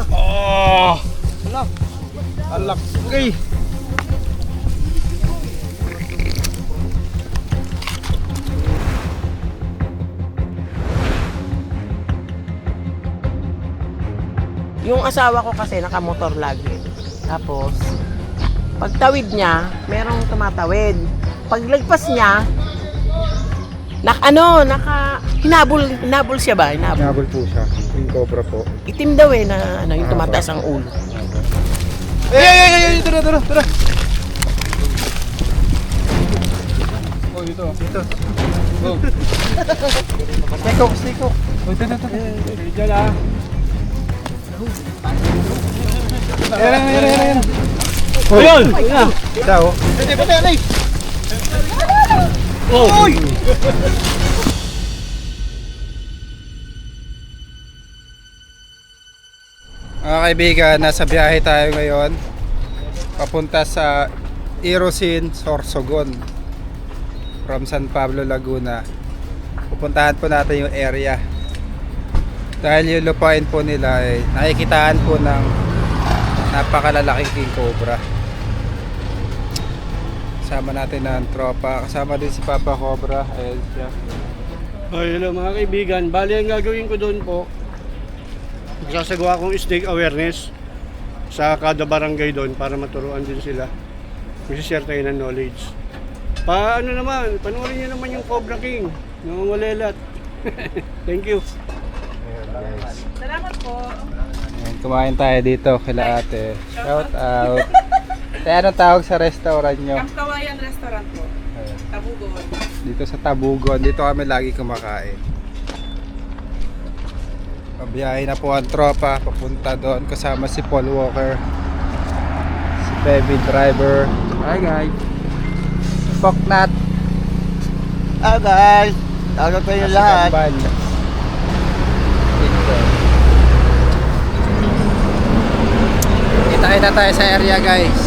Oh! Alak. Okay. Yung asawa ko kasi nakamotor lagi. Tapos, pagtawid niya, merong tumatawid. Paglagpas niya, hinabol siya ba? Hinabol. Nabol po siya. Yung cobra po. Itim daw eh na yung tumataas ang ulo. Tara. Oh, dito. Go. Stay cook. Oh, tara. Diyan ah. Ayan. Ayun! Daw. Oy! Mga kaibigan, nasa biyahe tayo ngayon papunta sa Irosin, Sorsogon from San Pablo, Laguna. Pupuntahan po natin yung area dahil yung lupain po nila ay nakikitaan po ng napakalalaking king cobra. Kasama natin ng tropa, kasama din si Papa Cobra. Ayan siya. Hello mga kaibigan, bali ang gagawin ko doon po, magsasagawa akong snake awareness sa kada barangay doon para maturuan din sila. Magsishare tayo ng knowledge. Paano naman, panoorin nyo naman yung Cobra King, nangungulelat. Thank you. Ayan, guys. Salamat po. Ayan, kumain tayo dito kila ate. Shout out. Kaya anong tawag sa restaurant nyo? Kawayan Restaurant po. Ayan. Tabugon. Dito sa Tabugon, dito kami lagi kumakain. Pabiyahe na po ang tropa papunta doon kasama si Paul Walker, si Baby Driver. Hi guys. Si Poknat. Ah guys, tawag kayo Si lahat. Gambal. Dito. Kita-kita tayo sa area guys.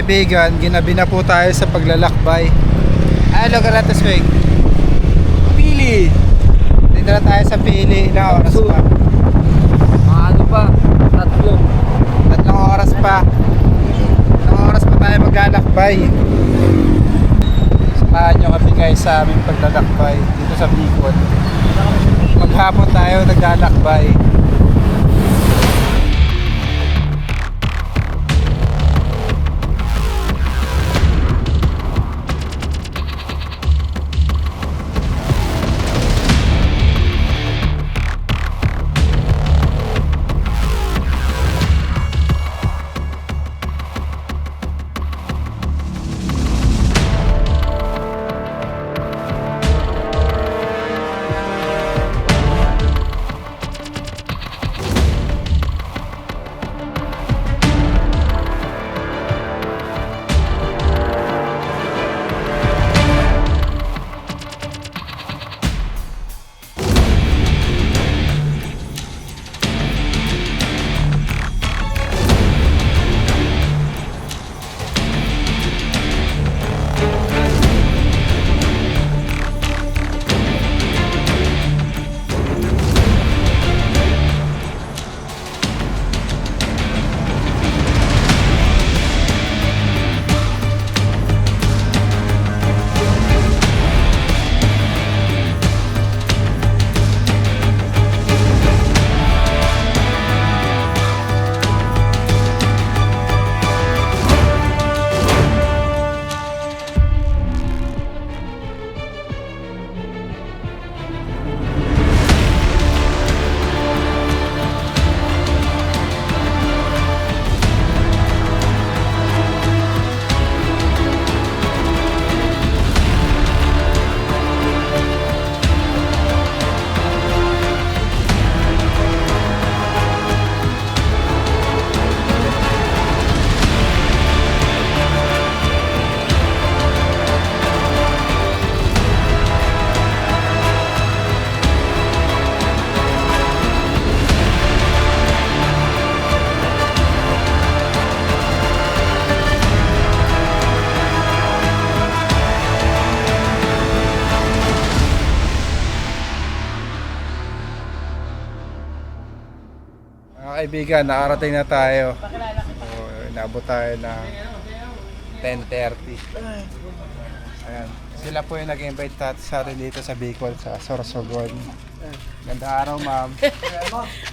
kaibigan, ginabi na po tayo sa paglalakbay. Ay, lugar natin swing. Pili. Dito Dito na tayo sa pili. Ilang oras pa? Ano pa? 3. 3 oras pa. 3 oras pa tayo maglalakbay. Samahan nyo kami guys sa aming paglalakbay dito sa Bicol. Maghapon tayo naglalakbay. Mga kaibigan, nakarating na tayo. So, inabot tayo ng 10:30. Ayan. Sila po yung nag-invite sa atin dito sa Bicol, sa Sorsogon. Ganda araw, ma'am.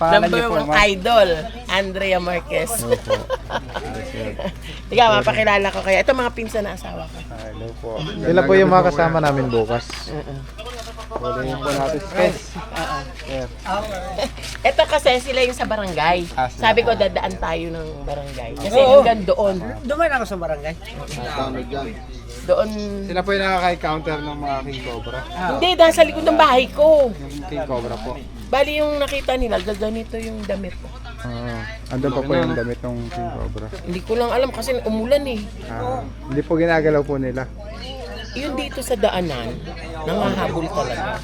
Pangalan niyo po, Number 1 ma'am? idol, Andrea Marquez. Opo. Ikaw, mapakilala ko kaya. Ito mga pinsan na asawa ko. Hello po. Sila po yung mga kasama namin bukas. Huliin po natin space. Yes. Ito kasi sila yung sa barangay. Ah, sila. Sabi ko dadaan tayo ng barangay. Kasi hanggang doon. Dumaan ako sa barangay. Doon. Sila po yung nakaka-counter ng mga King Cobra. Hindi, dahil sa likod ng bahay ko. Yung King Cobra po. Bali yung nakita nila, ganito yung damit ko. Andun pa po yung damit ng King Cobra. Hindi ko lang alam kasi umulan eh. Hindi po ginagalaw po nila. Yun dito sa daanan, nangahabol talaga.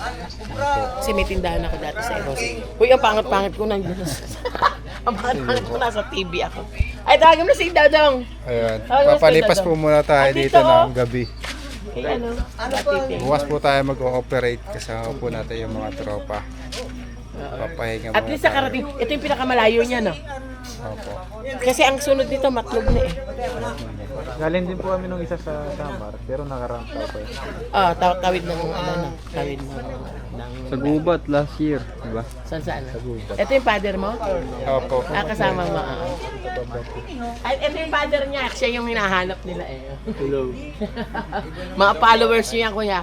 Kasi may tindahan ako dati sa Eros. Uy, ang pangit-pangit ko nandun. Ang pangit-pangit ko nasa TV ako. Ay, tawagin mo na si Dadong. Ayun. Ah, Papalipas gusto po muna tayo dito ng gabi. Kay ano? Atite. Bukas po tayo mag-ooperate kasama po natin yung mga tropa. Papahinga At muna least sa tayo. karating, ito yung pinakamalayo niya, no? Opo. Kasi ang sunod nito, matlog na eh. Galing din po kami nung isa sa Samar, pero nakaramp pa yun. Ah, tawid ng, ano na, tawid ng, Sa Gubat last year, di ba? saan? Ito yung father mo? Opo. Ah, kasama mo. Ay, ito yung father niya. Siya yung hinahanap nila eh. Hello. Mga followers niyo yan, kuya.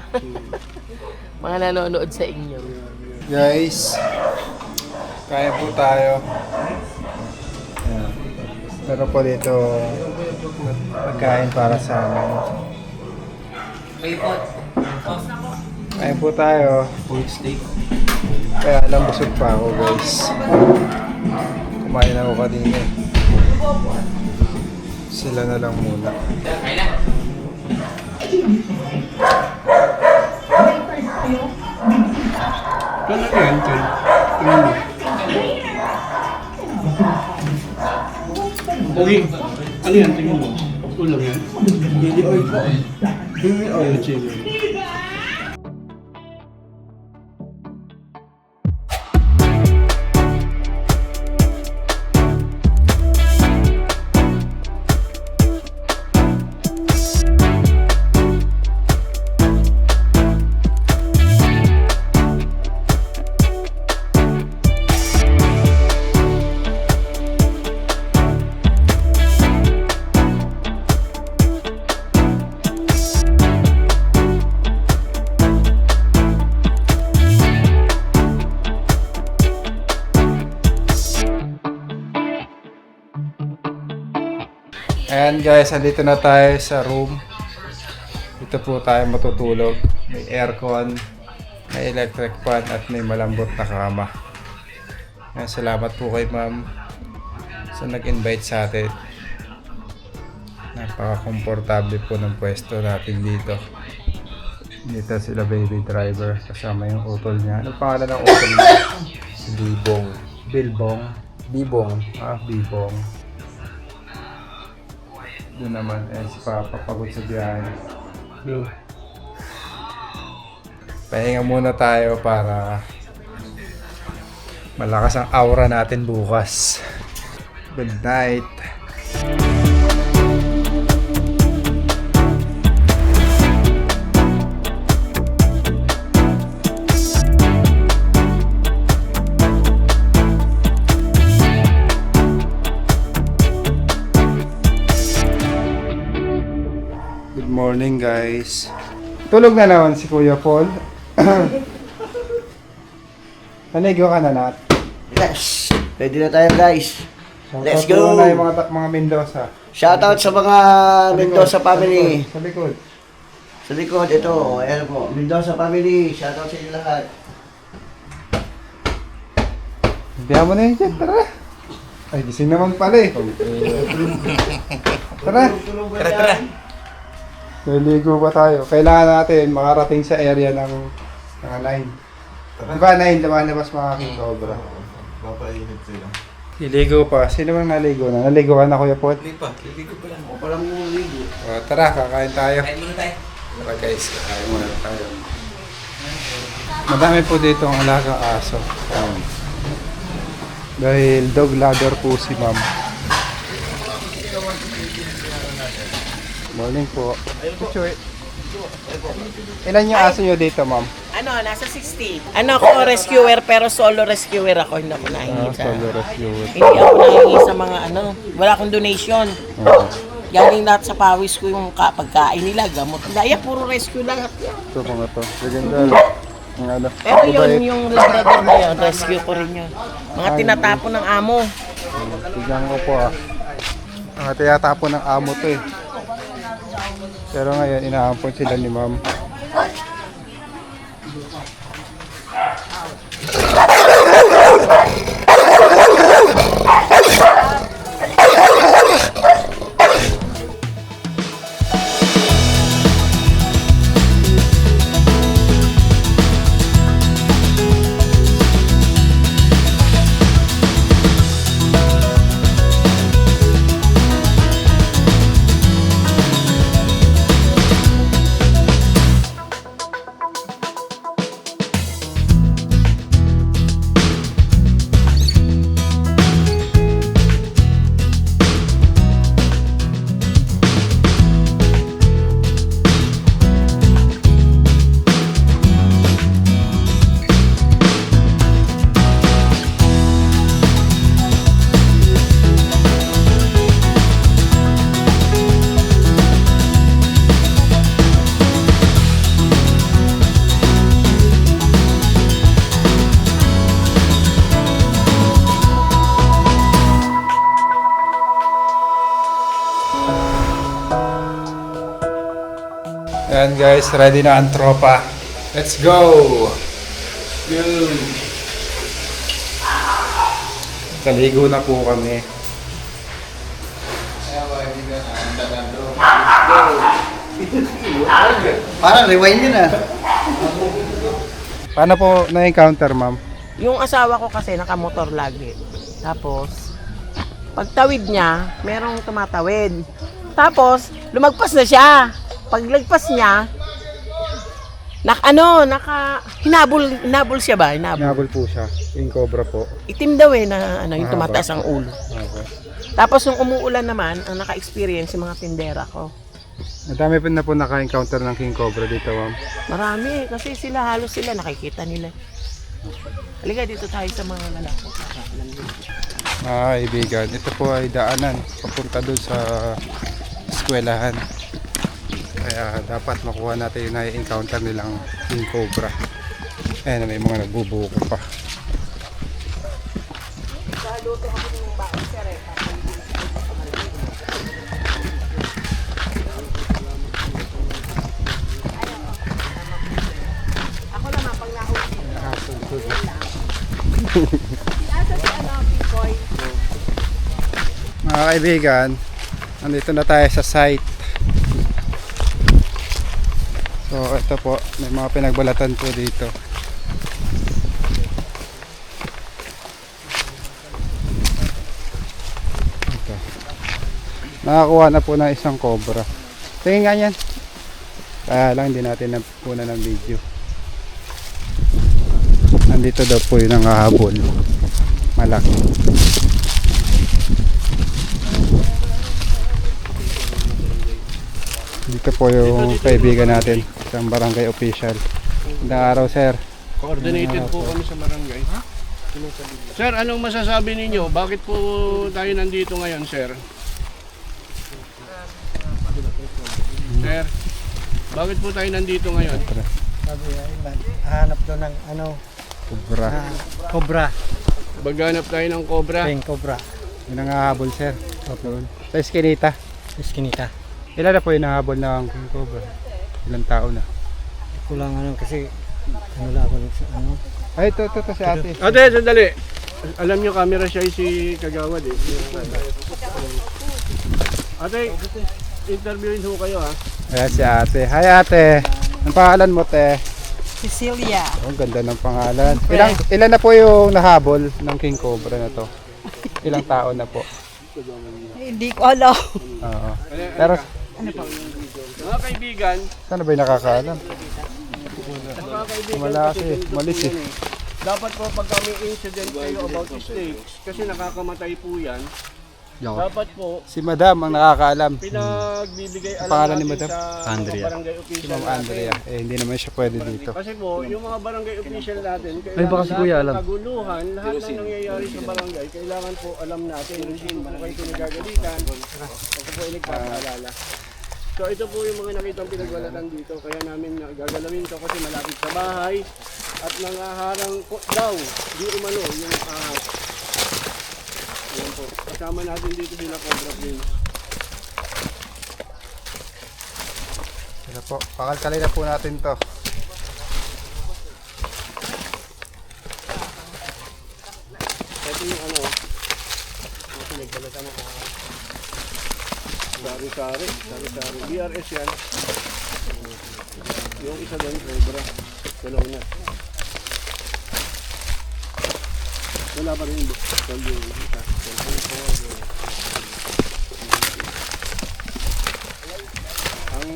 Mga nanonood sa inyo. Guys, kaya po tayo. Ayan. Pero po dito pagkain para sa amin. Kaya po tayo. Kaya alam busog pa ako guys. Kumain ako kanina. Sila na lang muna. Ano yan, Chen? Tingnan mo. Dali. Ano yan? Tingnan mo. Ulam yan. Hindi oil po. Hindi oil chili. Ayan guys, andito na tayo sa room. Dito po tayo matutulog. May aircon, may electric fan at may malambot na kama. Ayan, salamat po kay ma'am sa nag-invite sa atin. Napaka-komportable po ng pwesto natin dito. Dito sila baby driver kasama yung utol niya. Ano pangalan ng utol niya? Bibong. Bilbong. Bibong. Bibong. Doon naman, si Papa pagod sa biyahe. Pahinga muna tayo para malakas ang aura natin bukas. Good night. Good morning guys. Tulog na naman si Kuya Paul. Naligo ka na, Nat? Yes! Ready na tayo guys. Let's Shoutout go! muna yung mga Mendoza. Shoutout sa mga Mendoza family. Sa likod. Sa likod, ito. Ayan po. Mendoza family. Shoutout sa inyo lahat. Biya mo na yun dyan, tara. Ay, gising naman pala eh. Tara. Tara. Naligo ba tayo? Kailangan natin makarating sa area ng mga 9. Diba 9, lumalabas mga King Cobra. Papainit sila. Iligo pa. Sino bang naligo na? Naligo ka na, Kuya Paul? Hindi pa, liligo pa lang. O palang ligo. Tara, kakain tayo. Kain muna tayo. Tara guys, kakain muna tayo. Madami po dito ang alagang aso. Dahil dog lover po si ma'am. Morning po. Puchoy. Ilan yung aso nyo dito, ma'am? Ano, nasa 60. Ano ako, rescuer, pero solo rescuer ako. Hindi ako nahingi sa... Solo rescue. Hindi ako nahingi sa mga ano. Wala akong donation. Galing lahat sa pawis ko yung pagkain nila, gamot. Daya, puro rescue lahat. Ito mga to. Legendal. Ang ano. Pero yun, mabait. yung labrador na yun, rescue ko rin yun. Mga tinatapon ng amo. Tignan ko po ah. Ang tiyatapon ng amo to eh. Pero ngayon, inaampon sila ni ma'am. Ayan guys, ready na ang tropa. Let's go! Kaligo na po kami. Parang rewind yun ah. Paano po na-encounter, ma'am? Yung asawa ko kasi nakamotor lagi. Tapos, pagtawid niya, merong tumatawid. Tapos, lumagpas na siya. Paglagpas niya, hinabol siya ba? Hinabol po siya. King Cobra po. Itim daw eh na yung Mahaba. tumataas ang ulo. Okay. Tapos nung umuulan naman, ang naka-experience yung mga tindera ko. Madami po na po naka-encounter ng King Cobra dito, ma'am. Marami kasi halos sila nakikita nila. Halika dito tayo sa mga lalaki. Mga kaibigan, ito po ay daanan papunta doon sa eskwelahan. Kaya dapat makuha natin yung na-encounter nilang King Cobra. Ayan, may mga nagbubuko pa. Mga kaibigan, nandito na tayo sa site. So ito po, may mga pinagbalatan po dito. Ito. Nakakuha na po ng isang cobra. Tingin nga yan. Kaya lang hindi natin napuna ng video. Nandito daw po yung nangahabol. Malaki. Dito po yung kaibigan natin, isang barangay official. Magandang araw, sir. Coordinated po kami sa barangay. Sir, anong masasabi ninyo? Bakit po tayo nandito ngayon, sir? Sir, bakit po tayo nandito ngayon? Sabi hanap doon ng Cobra. cobra, Baghanap tayo ng cobra. pink cobra, Yung nangahabol, sir. Sa Eskinita. iskinita. Ilan na po yung nangahabol ng cobra? Ilang tao na? Kulang kasi lang ako sa Ay, ito si ate. Ate, sandali. Alam nyo, camera siya si Kagawad eh. Ate, interviewin ho kayo ha. Ayan si ate. Hi ate. Ang pangalan mo, te? Cecilia. Oh, ang ganda ng pangalan. Ilan na po yung nahabol ng King Cobra na to? Ilang tao na po? Hindi ko alam. Oo. Pero Mga kaibigan, saan ba yung nakakaalam? Malaki. Malis eh. dapat po pag may incident kayo about snakes, kasi nakakamatay po yan, dapat po Si Madam ang nakakaalam. pinagbibigay alam Pangalan ni natin Madam? sa mga barangay Si official Ma'am Andrea. natin. Eh, hindi naman siya pwede dito. Kasi po, yung mga barangay official natin, kailangan lahat ng kaguluhan, lahat ng nangyayari sa barangay, kailangan po alam natin, hindi po kayo pinagagalitan, ako po ay nagpapaalala. So ito po yung mga nakitang pinagbalatan dito, kaya namin gagalawin to kasi malapit sa bahay at nangaharang po daw, di umano yung ahas. Ayan po, kasama natin dito sila Cobra Prince. Sila po. Pakalkalin na po natin to. Ito yung ano, mga pinagbalatan ng ahas. Sari-sari, BRS yan. Yung isa doon, Cobra. Dalaw na. Wala pa rin yung isa. Ang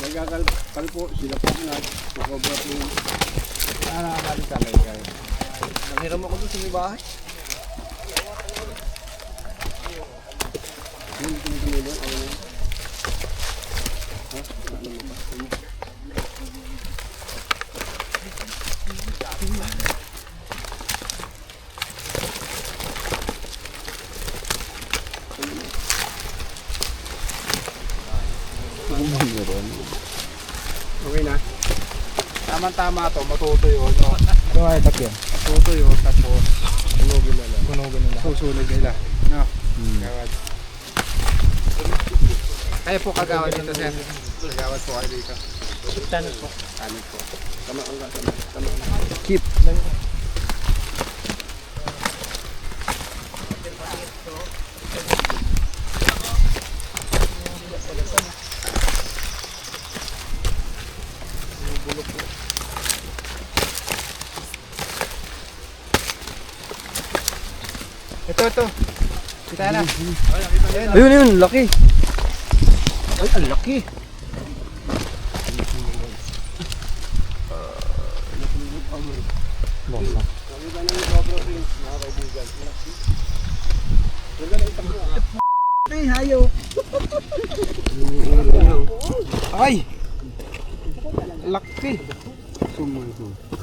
nagkakal po, sila po na Cobra po. Nakakalikalay kayo. Nanghiram ako doon sa may bahay. Yung tinitilo, ano yun? Okay na? Tama-tama to. Matutuyo. No? Ito ay tapyan. Matutuyo. Tapos Tunogin na lang. Punugan nila. susunod nila. No? Kagawad. Kayo po kagawad dito, sir. Kagawad po kayo dito. Tanong po. Kanin po. Tama ang tama. Keep. Ito. Kita na. Ayun, laki. Ay, ang laki. Nakita na yung Cobra Prince, mga kaibigan. Ay! Laki!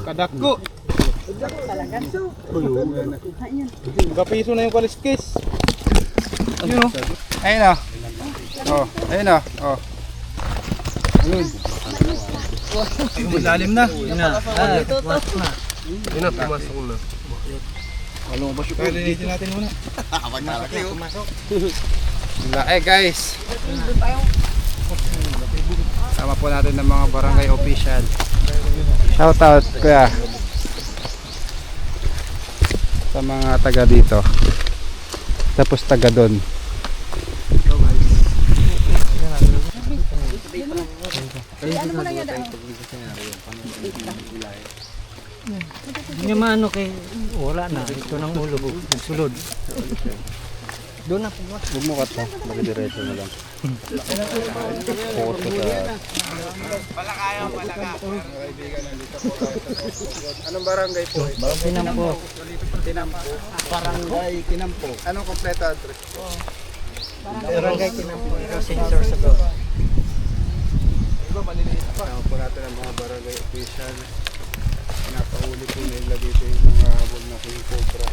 Kadako! Kapiso na yung kaliskis. Yun o. Ayun o. Oh, ayun o. Oh. Ayun. Lalim na. Yun na. Yun na, pumasok na. Kalinitin natin muna. Laki guys. Sama po natin ng mga barangay official. Shout out kuya. sa mga taga dito. Tapos taga doon. Hindi naman ano kay wala na. Ito ng ulo ko. Sulod. Doon na. Bumukat na. Diretso na lang. Photo sa... Anong barangay po? Tinampo. Barangay Kinampo. Anong kompleto address? Barangay Tinampo. Sensor sa to. Tawag po natin ang mga barangay official. Napahuli po nila dito yung mga habol na king cobra.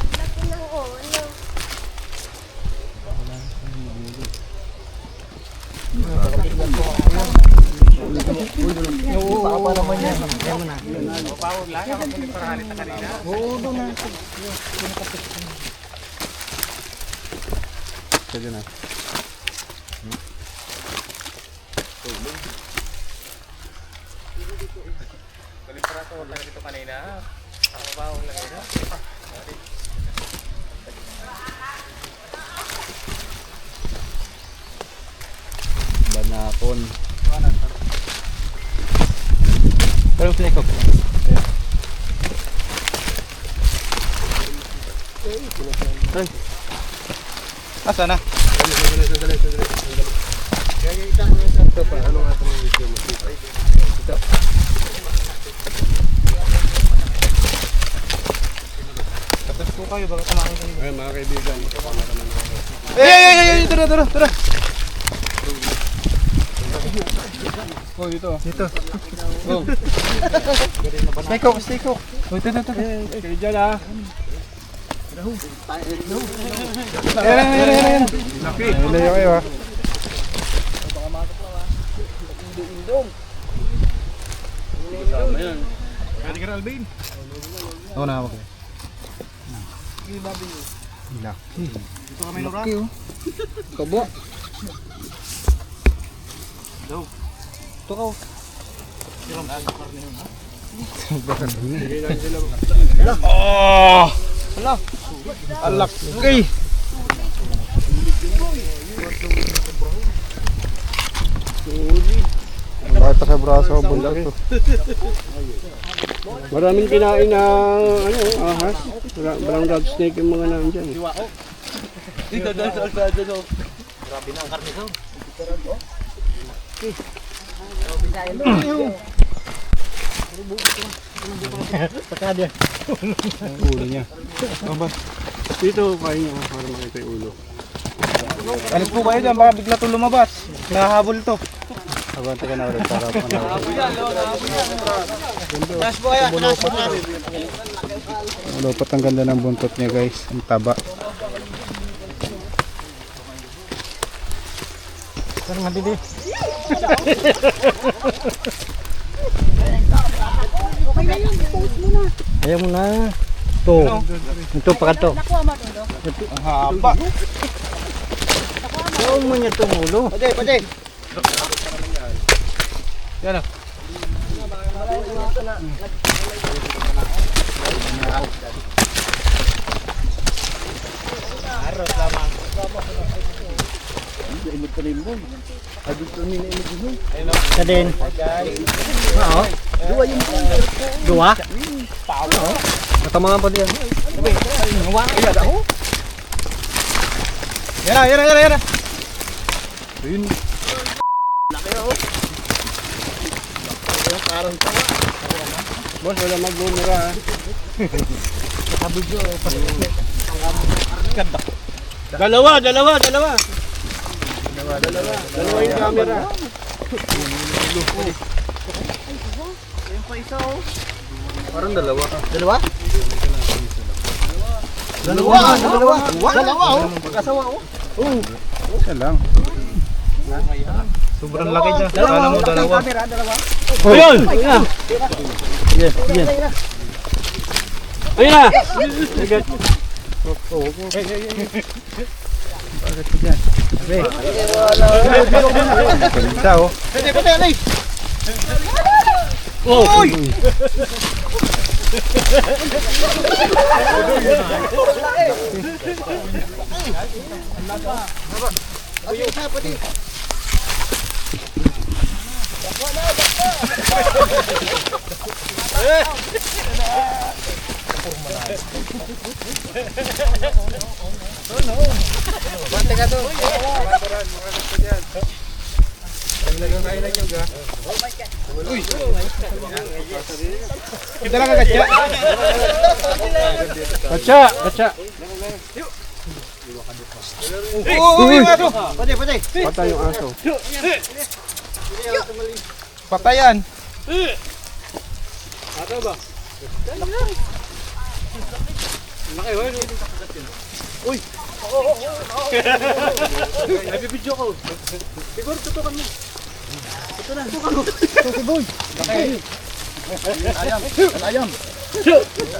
Sige na. Banakon. Pero play ko. Asa na? Ay, mga kaibigan. Tara. Oh, dito. Dito. Oh. Stay cook. Oh, ito. Kayo dyan ah. Ayan. Layo kayo ha. Kasama yan. Oo na, okay. Ilak. Dito kami nura. Kabo. Tukaw. Alak. Okay. Bakit pa sa braso ang bunda to? Maraming kinain na ahas. Brown rat snake yung mga nandyan. Ang ulo niya. Dito kain niya para makita yung ulo. Alis po kayo dyan, baka bigla to lumabas. Nahabol to. Abante ka na ulit para Lupot ang ganda ng buntot niya guys. Ang taba. Parang mabili. Ayaw mo na. Ito pa ka to. Ang haba. Ayaw mo niya itong ulo. Pwede. Yan o. Sa din. Oo. Dua? Natamangan pa diyan. Yan na. Ayun. Boss, wala magbumura ah. Dalawa yung camera. Parang dalawa. Isa lang. Sobrang laki dyan. Kala mo dalawa. Ayun! Yes. Ayun na! Bakit ko dyan? Ganda oh. Oh! Bante ka doon. Kamandaran, mga gusto dyan. Talagang kailan yung ga. Uy! Dala ka gatsa. Gatsa! Uy! Pati. Patay yung aso. Patayan. Ato ba? Laki, uy! Nabibidyo ko. Siguro tutukan mo. Tutukan mo. Tutukan mo. Ayam.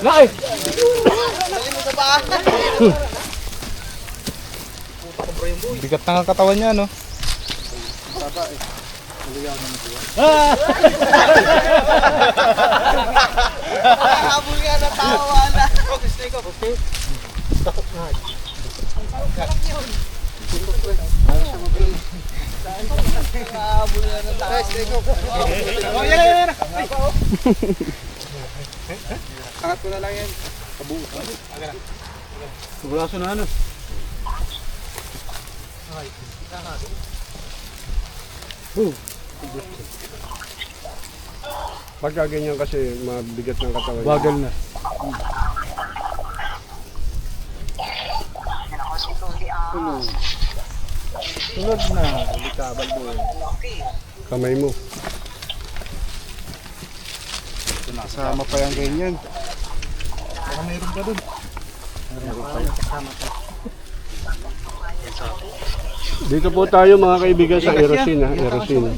Laki! Bigat ng katawan niya, no? Habol nga na tawa na. Angat ko na lang yan. Braso na ano. Pagka ganyan kasi mabigat ng katawan. Bagal na. Sunod na. Likabal mo. Kamay mo. Kasama pa yung ganyan. Baka mayroon ka dun. Dito po tayo mga kaibigan sa Erosin ha. Erosin.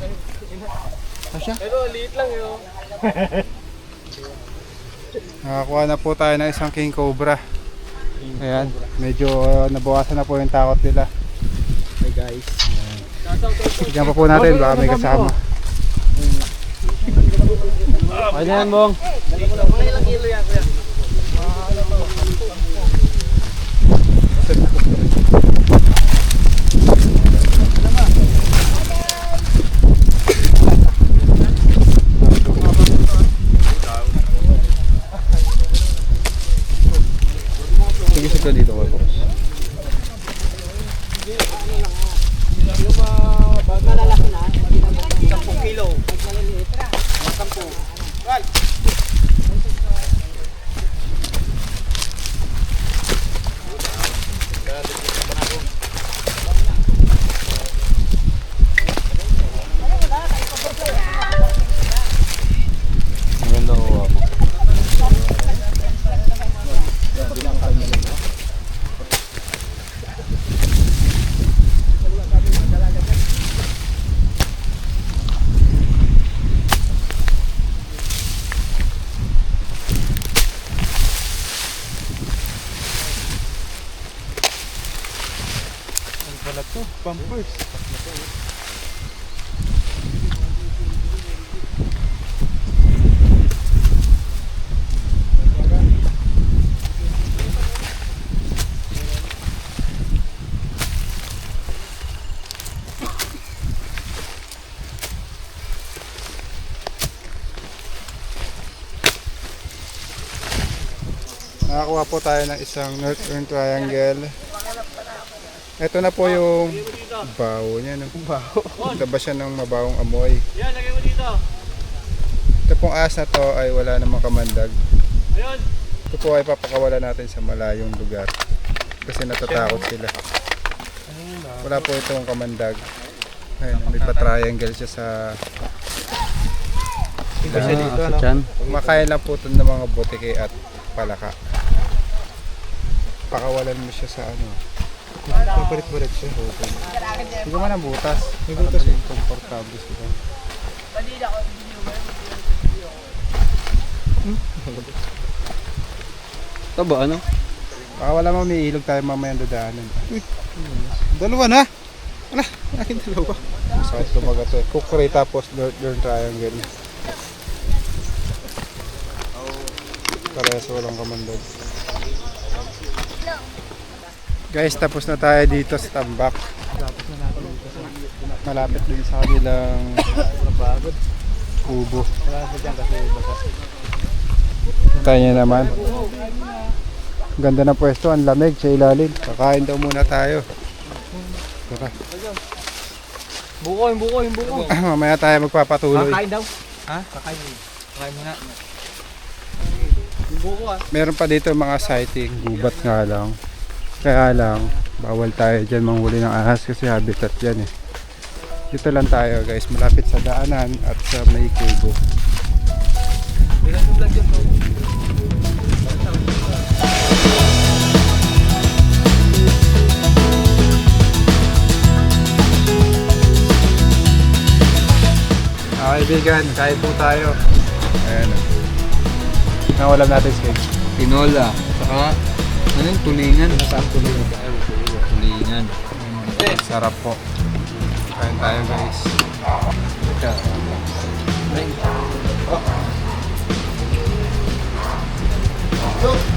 Nakakuha na po tayo ng isang king cobra. Ayan, medyo nabawasan na po yung takot nila. Hey guys. Tignan pa po natin, baka may kasama. Ano yan, Bong? Sige, sige dito ko po. Maganda ko ako. Wala to, pampers. Nakakuha po tayo ng isang northern triangle. Ito na po yung bawo niya. No? Labas siya ng mabawong amoy. Yan, lagay mo dito. Ito pong ahas na to ay wala namang kamandag. Ayun. Ito po ay papakawala natin sa malayong lugar. Kasi natatakot sila. Wala po itong kamandag. Ayun, may pa-triangle siya sa... Sa tiyan. Makain lang po ito ng mga butike at palaka. Pakawalan mo siya sa ano. Papalit-palit siya. Hindi ko man ang butas. May butas yung komportable sila. Ito ba ano? Baka wala mo may ilog tayo mamayang dadaanan. Uy, dalawa na! Ala, akin dalawa. Sakit lumaga to eh. Kukuri tapos northern triangle. Parehas walang kamandag. Guys, tapos na tayo dito sa Tambak. Malapit din sa kanilang kubo. Tayo niya naman. Ganda na pwesto, ang lamig sa ilalim. Kakain daw muna tayo. Tara. Buko. Mamaya tayo magpapatuloy. Kakain daw. Ha? Kakain muna. Buko Meron pa dito mga sighting, gubat nga lang. Kaya lang, bawal tayo dyan manghuli ng ahas kasi habitat yan eh. Dito lang tayo guys, malapit sa daanan at sa may kubo. Kaibigan, kain po tayo. Ayan. Nawalan natin skate. Tinola. Saka, ano yung tulingan? Saan tulingan? Tulingan. Sarap po. Kain tayo guys. Ito.